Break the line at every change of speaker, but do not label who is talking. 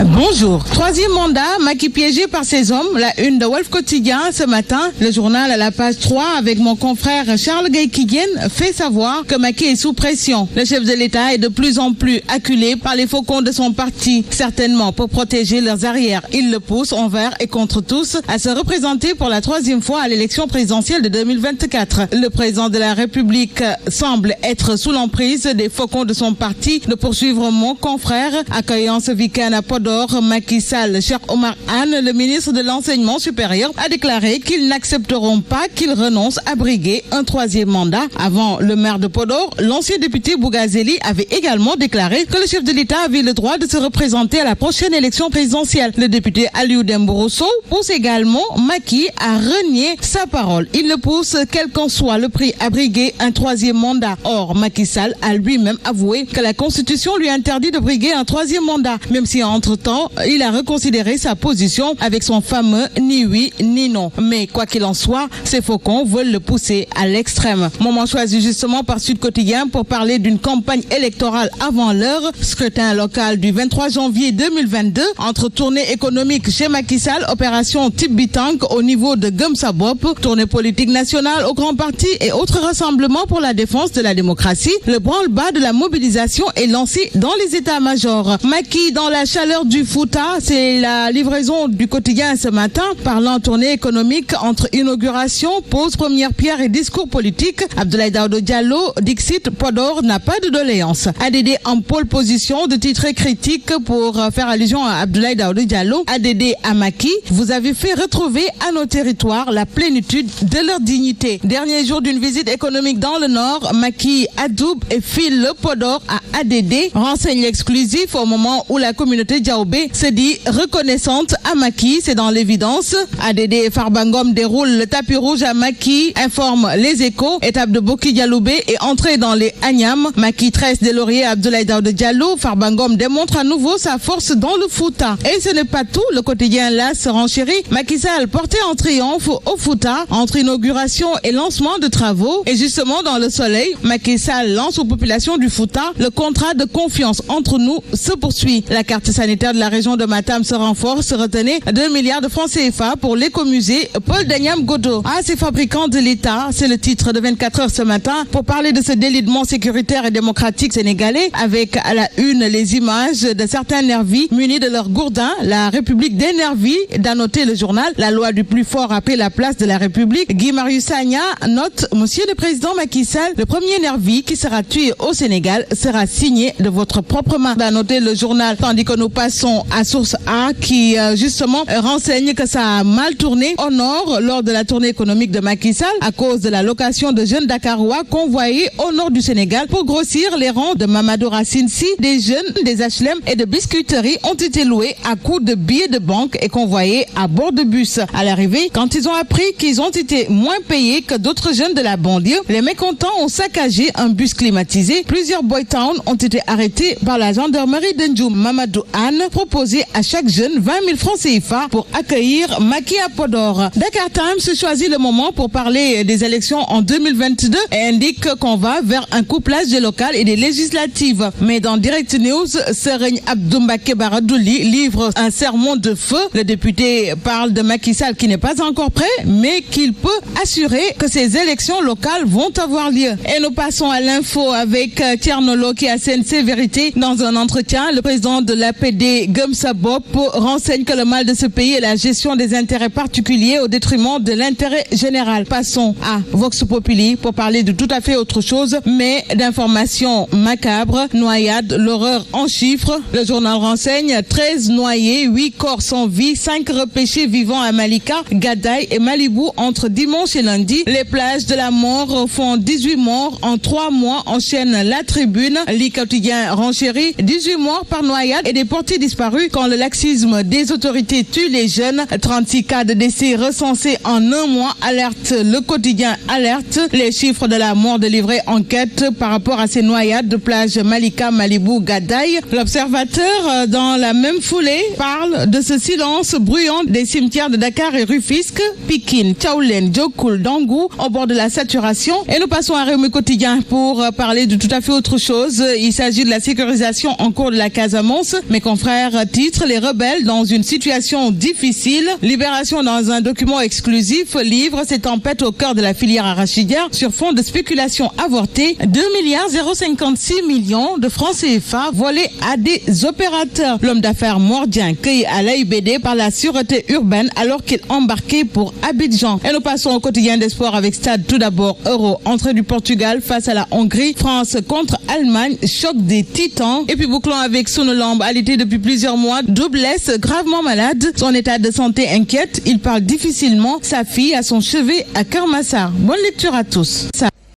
Bonjour. Troisième mandat, Macky piégé par ses hommes. La une de Wolf Quotidien ce matin. Le journal à la page 3 avec mon confrère Charles Gaïkiguien fait savoir que Macky est sous pression. Le chef de l'État est de plus en plus acculé par les faucons de son parti. Certainement pour protéger leurs arrières. Il le pousse envers et contre tous à se représenter pour la troisième fois à l'élection présidentielle de 2024. Le président de la République semble être sous l'emprise des faucons de son parti. De poursuivre mon confrère, accueillant ce week-end à Podor, Macky Sall, Cheikh Oumar Anne, le ministre de l'Enseignement supérieur, a déclaré qu'ils n'accepteront pas qu'il renonce à briguer un troisième mandat. Avant le maire de Podor, l'ancien député Bougazeli avait également déclaré que le chef de l'État avait le droit de se représenter à la prochaine élection présidentielle. Le député Aliou Dembourou-Sow pousse également Macky à renier sa parole. Il le pousse, quel qu'en soit le prix, à briguer un troisième mandat. Or, Macky Sall a lui-même avoué que la Constitution lui interdit de briguer un troisième mandat, même si entre-temps, il a reconsidéré sa position avec son fameux ni oui ni non. Mais quoi qu'il en soit, ces faucons veulent le pousser à l'extrême. Moment choisi justement par Sud Quotidien pour parler d'une campagne électorale avant l'heure. Scrutin local du 23 janvier 2022 entre tournée économique chez Macky Sall, opération type Bitank au niveau de Gumsabop, tournée politique nationale au grand parti et autres rassemblements pour la défense de la démocratie. Le branle-bas de la mobilisation est lancé dans les états-majors. Macky dans la chaleur du Fouta, c'est la livraison du quotidien ce matin. Parlant tournée économique entre inauguration, pause, première pierre et discours politique, Abdoulaye Daouda Diallo, Dixit, Podor n'a pas de doléance. ADD en pole position de titre critique pour faire allusion à Abdoulaye Daouda Diallo. ADD à Macky, vous avez fait retrouver à nos territoires la plénitude de leur dignité. Dernier jour d'une visite économique dans le Nord, Macky adoube et file le Podor à ADD. Renseigne exclusif au moment où la communauté Diaobé se dit reconnaissante à Macky, c'est dans l'évidence. ADD et Farbangom déroulent le tapis rouge à Macky, informe les Échos. Étape de Boki Dialoubé et entrée dans les Agnam. Macky tresse des lauriers à Abdoulaye Daouda Diallo. Farbangom démontre à nouveau sa force dans le Fouta. Et ce n'est pas tout, le quotidien là se renchérit. Macky Sall porté en triomphe au Fouta entre inauguration et lancement de travaux. Et justement dans le soleil, Macky Sall lance aux populations du Fouta le contrat de confiance entre nous se poursuit. La carte sanitaire de la région de Matam se renforce. Retenez 2 milliards de francs CFA pour l'écomusée Paul Daniam Godo. Ah, ces fabricants de l'État, c'est le titre de 24 heures ce matin pour parler de ce délitement sécuritaire et démocratique sénégalais avec à la une les images de certains nervis munis de leur gourdin. La République des nervis, d'à noter le journal. La loi du plus fort a pris la place de la République. Guy Marius Sagna note, Monsieur le Président Macky Sall, le premier nervi qui sera tué au Sénégal sera signé de votre propre main. D'à noter le journal, tandis que nous passons à Source A qui justement renseigne que ça a mal tourné au nord lors de la tournée économique de Macky Sall à cause de la location de jeunes Dakarois convoyés au nord du Sénégal pour grossir les rangs de Mamadou Racine Sy. Des jeunes des HLM et de biscuiteries ont été loués à coups de billets de banque et convoyés à bord de bus. À l'arrivée, quand ils ont appris qu'ils ont été moins payés que d'autres jeunes de la banlieue, les mécontents ont saccagé un bus climatisé. Plusieurs boy towns ont été arrêtés par la gendarmerie de Ndjoum. Mamadou Anne proposait à chaque jeune 20 000 francs CFA pour accueillir Macky à Podor. Dakar Times choisit le moment pour parler des élections en 2022 et indique qu'on va vers un couplage des locales et des législatives. Mais dans Direct News, Serigne Abdoumbake Baradouli livre un sermon de feu. Le député parle de Macky Sall qui n'est pas encore prêt, mais qu'il peut assurer que ces élections locales vont avoir lieu. Et nous passons à l'info avec Tierno qui assène ses vérités dans un entretien. Le président de l'APD, Gumsabop, renseigne que le mal de ce pays est la gestion des intérêts particuliers au détriment de l'intérêt général. Passons à Vox Populi pour parler de tout à fait autre chose, mais d'informations macabres. Noyade, l'horreur en chiffres. Le journal renseigne 13 noyés, 8 corps sans vie, 5 repêchés vivants à Malika, Gadaï et Malibou entre dimanche et lundi. Les plages de la mort font 18 morts en 3 mois, enchaîne la tribune. Le quotidien renchérit 18 morts par noyade et des portés disparus quand le laxisme des autorités tue les jeunes. 36 cas de décès recensés en un mois. Alerte, le quotidien alerte. Les chiffres de la mort délivrés enquête par rapport à ces noyades de plage Malika, Malibou, Gadaï. L'observateur, dans la même foulée, parle de ce silence bruyant des cimetières de Dakar et Rufisque, Pikine, Tchaoulène, Djokoul, Dangou, au bord de la saturation. Et nous passons à Rewmi Quotidien pour parler de tout à fait autre chose. Il s'agit de la sécurisation en cours de la Casamance. Mes confrères confrère titre les rebelles dans une situation difficile. Libération dans un document exclusif livre ces tempêtes au cœur de la filière arachidière sur fond de spéculation avortée. 2,056 milliards de francs CFA volés à des opérateurs. L'homme d'affaires mordien cueilli à l'AIBD par la sûreté urbaine alors qu'il embarquait pour Abidjan. Et nous passons au quotidien des sports avec Stade. Tout d'abord, Euro, entrée du Portugal face à la Hongrie. France contre Allemagne, choc des titans. Et puis bouclons avec Sonolambe, alité depuis plusieurs mois. Doublesse, gravement malade. Son état de santé inquiète. Il parle difficilement. Sa fille a son chevet à Kermassar. Bonne lecture à tous.